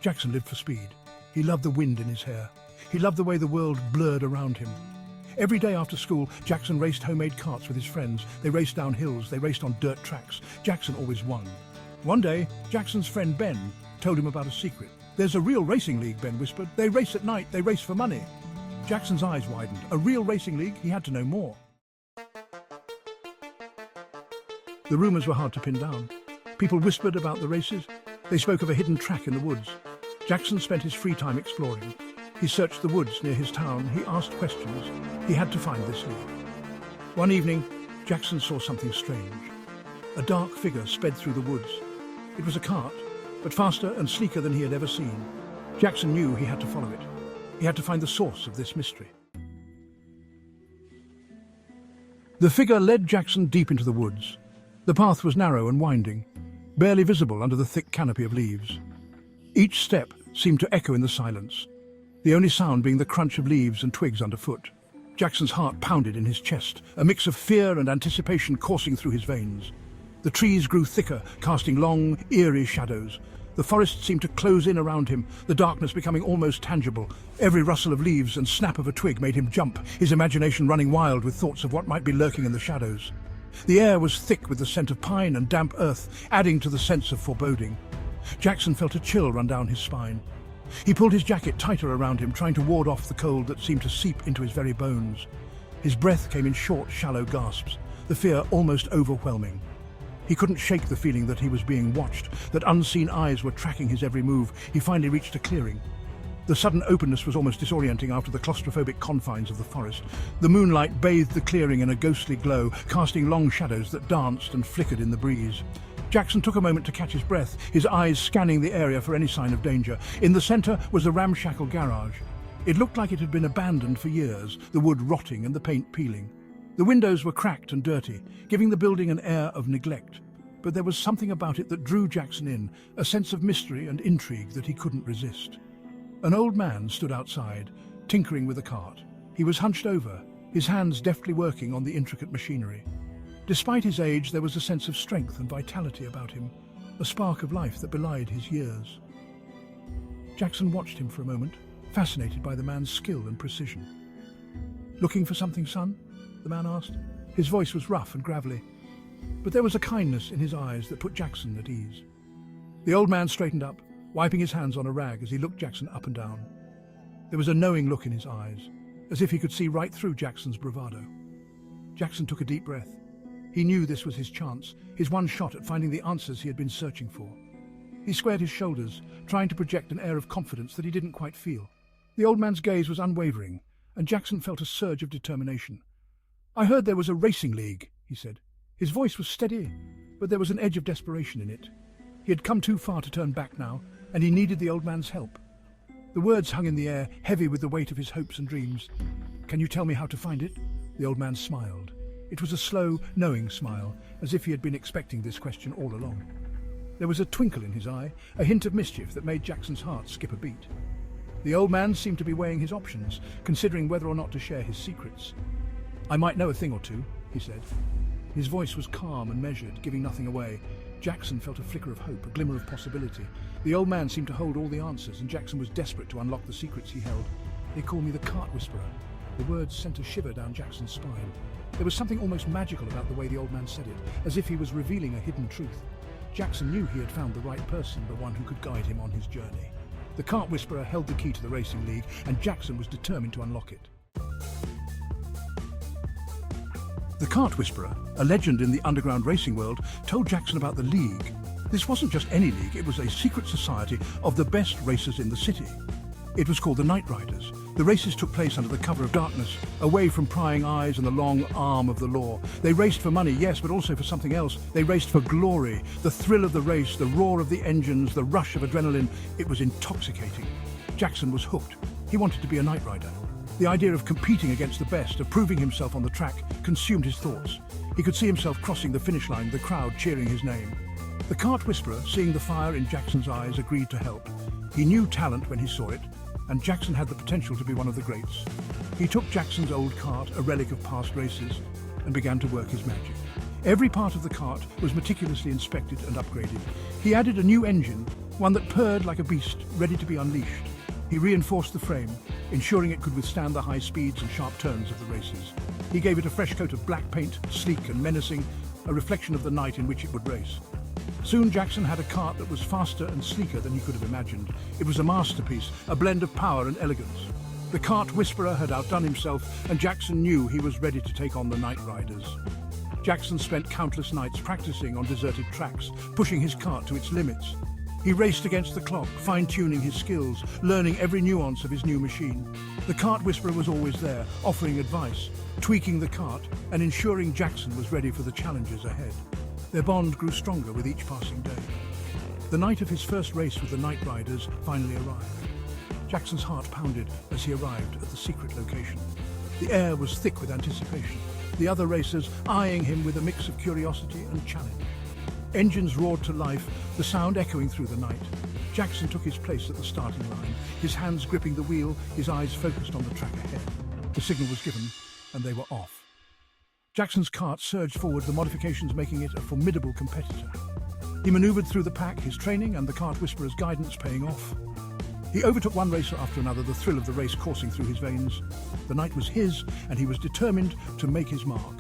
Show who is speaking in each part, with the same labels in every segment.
Speaker 1: Jackson lived for speed. He loved the wind in his hair. He loved the way the world blurred around him. Every day after school, Jackson raced homemade carts with his friends. They raced down hills, they raced on dirt tracks. Jackson always won. One day, Jackson's friend Ben told him about a secret. "There's a real racing league," Ben whispered. "They race at night, they race for money." Jackson's eyes widened. A real racing league? He had to know more. The rumors were hard to pin down. People whispered about the races. They spoke of a hidden track in the woods. Jackson spent his free time exploring. He searched the woods near his town. He asked questions. He had to find this league. One evening, Jackson saw something strange. A dark figure sped through the woods. It was a cart, but faster and sleeker than he had ever seen. Jackson knew he had to follow it. He had to find the source of this mystery. The figure led Jackson deep into the woods. The path was narrow and winding, barely visible under the thick canopy of leaves. Each step seemed to echo in the silence, the only sound being the crunch of leaves and twigs underfoot. Jackson's heart pounded in his chest, a mix of fear and anticipation coursing through his veins. The trees grew thicker, casting long, eerie shadows. The forest seemed to close in around him, the darkness becoming almost tangible. Every rustle of leaves and snap of a twig made him jump, his imagination running wild with thoughts of what might be lurking in the shadows. The air was thick with the scent of pine and damp earth, adding to the sense of foreboding. Jackson felt a chill run down his spine. He pulled his jacket tighter around him, trying to ward off the cold that seemed to seep into his very bones. His breath came in short, shallow gasps, the fear almost overwhelming. He couldn't shake the feeling that he was being watched, that unseen eyes were tracking his every move. He finally reached a clearing. The sudden openness was almost disorienting after the claustrophobic confines of the forest. The moonlight bathed the clearing in a ghostly glow, casting long shadows that danced and flickered in the breeze. Jackson took a moment to catch his breath, his eyes scanning the area for any sign of danger. In the center was a ramshackle garage. It looked like it had been abandoned for years, the wood rotting and the paint peeling. The windows were cracked and dirty, giving the building an air of neglect. But there was something about it that drew Jackson in, a sense of mystery and intrigue that he couldn't resist. An old man stood outside, tinkering with a cart. He was hunched over, his hands deftly working on the intricate machinery. Despite his age, there was a sense of strength and vitality about him, a spark of life that belied his years. Jackson watched him for a moment, fascinated by the man's skill and precision. "Looking for something, son?" the man asked. His voice was rough and gravelly, but there was a kindness in his eyes that put Jackson at ease. The old man straightened up, wiping his hands on a rag as he looked Jackson up and down. There was a knowing look in his eyes, as if he could see right through Jackson's bravado. Jackson took a deep breath. He knew this was his chance, his one shot at finding the answers he had been searching for. He squared his shoulders, trying to project an air of confidence that he didn't quite feel. The old man's gaze was unwavering, and Jackson felt a surge of determination. "I heard there was a racing league," he said. His voice was steady, but there was an edge of desperation in it. He had come too far to turn back now, and he needed the old man's help. The words hung in the air, heavy with the weight of his hopes and dreams. "Can you tell me how to find it?" The old man smiled. It was a slow, knowing smile, as if he had been expecting this question all along. There was a twinkle in his eye, a hint of mischief that made Jackson's heart skip a beat. The old man seemed to be weighing his options, considering whether or not to share his secrets. "I might know a thing or two," he said. His voice was calm and measured, giving nothing away. Jackson felt a flicker of hope, a glimmer of possibility. The old man seemed to hold all the answers, and Jackson was desperate to unlock the secrets he held. "They call me the Cart Whisperer." The words sent a shiver down Jackson's spine. There was something almost magical about the way the old man said it, as if he was revealing a hidden truth. Jackson knew he had found the right person, the one who could guide him on his journey. The Cart Whisperer held the key to the racing league, and Jackson was determined to unlock it. The Cart Whisperer, a legend in the underground racing world, told Jackson about the league. This wasn't just any league, it was a secret society of the best racers in the city. It was called the Night Riders. The races took place under the cover of darkness, away from prying eyes and the long arm of the law. They raced for money, yes, but also for something else. They raced for glory, the thrill of the race, the roar of the engines, the rush of adrenaline. It was intoxicating. Jackson was hooked. He wanted to be a night rider. The idea of competing against the best, of proving himself on the track, consumed his thoughts. He could see himself crossing the finish line, the crowd cheering his name. The Cart Whisperer, seeing the fire in Jackson's eyes, agreed to help. He knew talent when he saw it, and Jackson had the potential to be one of the greats. He took Jackson's old cart, a relic of past races, and began to work his magic. Every part of the cart was meticulously inspected and upgraded. He added a new engine, one that purred like a beast, ready to be unleashed. He reinforced the frame, ensuring it could withstand the high speeds and sharp turns of the races. He gave it a fresh coat of black paint, sleek and menacing, a reflection of the night in which it would race. Soon Jackson had a kart that was faster and sleeker than he could have imagined. It was a masterpiece, a blend of power and elegance. The kart whisperer had outdone himself, and Jackson knew he was ready to take on the night riders. Jackson spent countless nights practicing on deserted tracks, pushing his kart to its limits. He raced against the clock, fine-tuning his skills, learning every nuance of his new machine. The kart whisperer was always there, offering advice, tweaking the kart, and ensuring Jackson was ready for the challenges ahead. Their bond grew stronger with each passing day. The night of his first race with the night riders finally arrived. Jackson's heart pounded as he arrived at the secret location. The air was thick with anticipation, the other racers eyeing him with a mix of curiosity and challenge. Engines roared to life, the sound echoing through the night. Jackson took his place at the starting line, his hands gripping the wheel, his eyes focused on the track ahead. The signal was given, and they were off. Jackson's kart surged forward, the modifications making it a formidable competitor. He maneuvered through the pack, his training and the kart whisperer's guidance paying off. He overtook one racer after another, the thrill of the race coursing through his veins. The night was his, and he was determined to make his mark.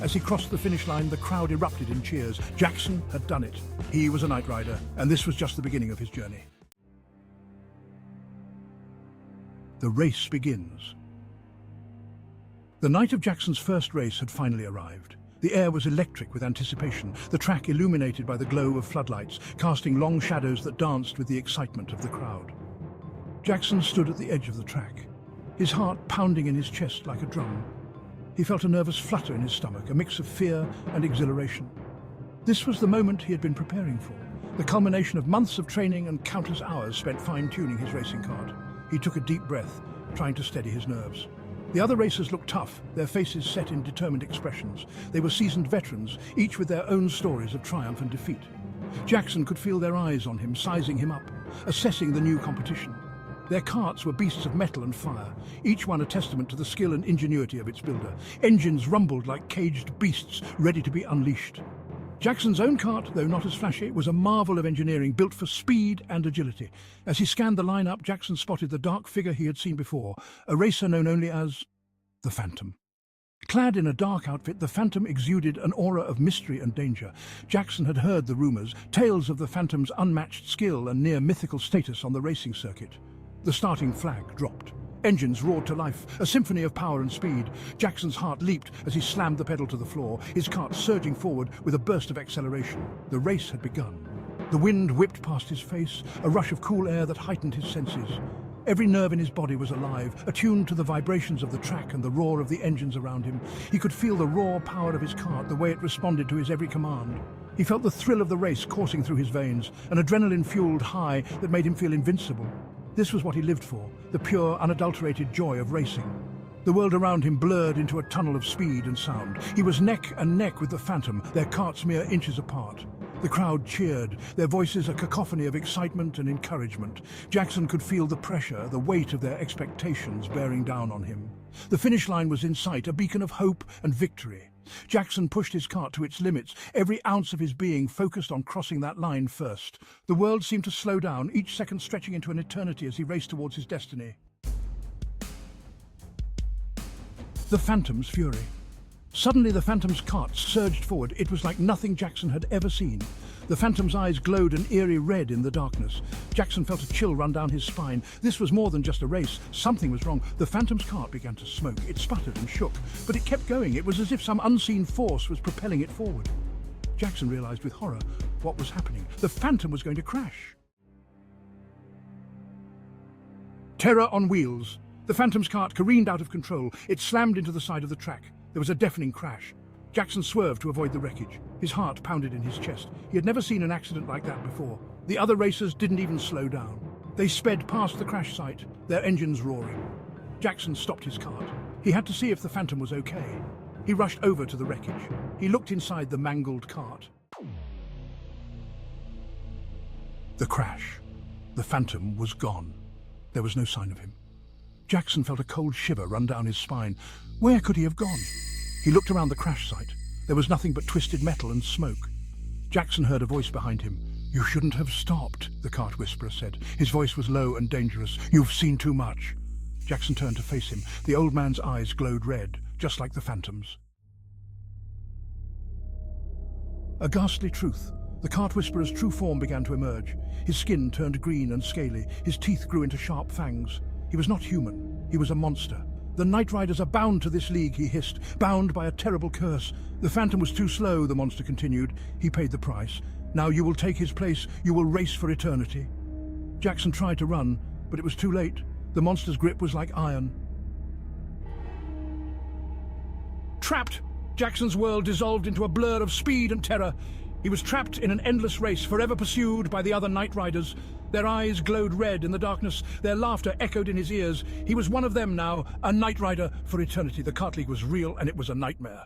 Speaker 1: As he crossed the finish line, the crowd erupted in cheers. Jackson had done it. He was a night rider, and this was just the beginning of his journey. The race begins. The night of Jackson's first race had finally arrived. The air was electric with anticipation, the track illuminated by the glow of floodlights, casting long shadows that danced with the excitement of the crowd. Jackson stood at the edge of the track, his heart pounding in his chest like a drum. He felt a nervous flutter in his stomach, a mix of fear and exhilaration. This was the moment he had been preparing for, the culmination of months of training and countless hours spent fine-tuning his racing kart. He took a deep breath, trying to steady his nerves. The other racers looked tough, their faces set in determined expressions. They were seasoned veterans, each with their own stories of triumph and defeat. Jackson could feel their eyes on him, sizing him up, assessing the new competition. Their karts were beasts of metal and fire, each one a testament to the skill and ingenuity of its builder. Engines rumbled like caged beasts ready to be unleashed. Jackson's own kart, though not as flashy, was a marvel of engineering built for speed and agility. As he scanned the lineup, Jackson spotted the dark figure he had seen before, a racer known only as the Phantom. Clad in a dark outfit, the Phantom exuded an aura of mystery and danger. Jackson had heard the rumors, tales of the Phantom's unmatched skill and near mythical status on the racing circuit. The starting flag dropped. Engines roared to life, a symphony of power and speed. Jackson's heart leaped as he slammed the pedal to the floor, his kart surging forward with a burst of acceleration. The race had begun. The wind whipped past his face, a rush of cool air that heightened his senses. Every nerve in his body was alive, attuned to the vibrations of the track and the roar of the engines around him. He could feel the raw power of his kart, the way it responded to his every command. He felt the thrill of the race coursing through his veins, an adrenaline-fueled high that made him feel invincible. This was what he lived for, the pure, unadulterated joy of racing. The world around him blurred into a tunnel of speed and sound. He was neck and neck with the Phantom, their karts mere inches apart. The crowd cheered, their voices a cacophony of excitement and encouragement. Jackson could feel the pressure, the weight of their expectations bearing down on him. The finish line was in sight, a beacon of hope and victory. Jackson pushed his kart to its limits, every ounce of his being focused on crossing that line first. The world seemed to slow down, each second stretching into an eternity as he raced towards his destiny. The Phantom's fury. Suddenly the Phantom's kart surged forward. It was like nothing Jackson had ever seen. The Phantom's eyes glowed an eerie red in the darkness. Jackson felt a chill run down his spine. This was more than just a race. Something was wrong. The Phantom's kart began to smoke. It sputtered and shook, but it kept going. It was as if some unseen force was propelling it forward. Jackson realized with horror what was happening. The Phantom was going to crash. Terror on wheels. The Phantom's kart careened out of control. It slammed into the side of the track. There was a deafening crash. Jackson swerved to avoid the wreckage. His heart pounded in his chest. He had never seen an accident like that before. The other racers didn't even slow down. They sped past the crash site, their engines roaring. Jackson stopped his kart. He had to see if the Phantom was okay. He rushed over to the wreckage. He looked inside the mangled kart. The crash. The Phantom was gone. There was no sign of him. Jackson felt a cold shiver run down his spine. Where could he have gone? He looked around the crash site. There was nothing but twisted metal and smoke. Jackson heard a voice behind him. "You shouldn't have stopped," the cart whisperer said. His voice was low and dangerous. "You've seen too much." Jackson turned to face him. The old man's eyes glowed red, just like the phantom's. A ghastly truth. The cart whisperer's true form began to emerge. His skin turned green and scaly. His teeth grew into sharp fangs. He was not human. He was a monster. "The Night Riders are bound to this league," he hissed, "bound by a terrible curse." "The Phantom was too slow," the monster continued. "He paid the price. Now you will take his place. You will race for eternity." Jackson tried to run, but it was too late. The monster's grip was like iron. Trapped! Jackson's world dissolved into a blur of speed and terror. He was trapped in an endless race, forever pursued by the other Night Riders. Their eyes glowed red in the darkness. Their laughter echoed in his ears. He was one of them now, a Night Rider for eternity. The Cart League was real, and it was a nightmare.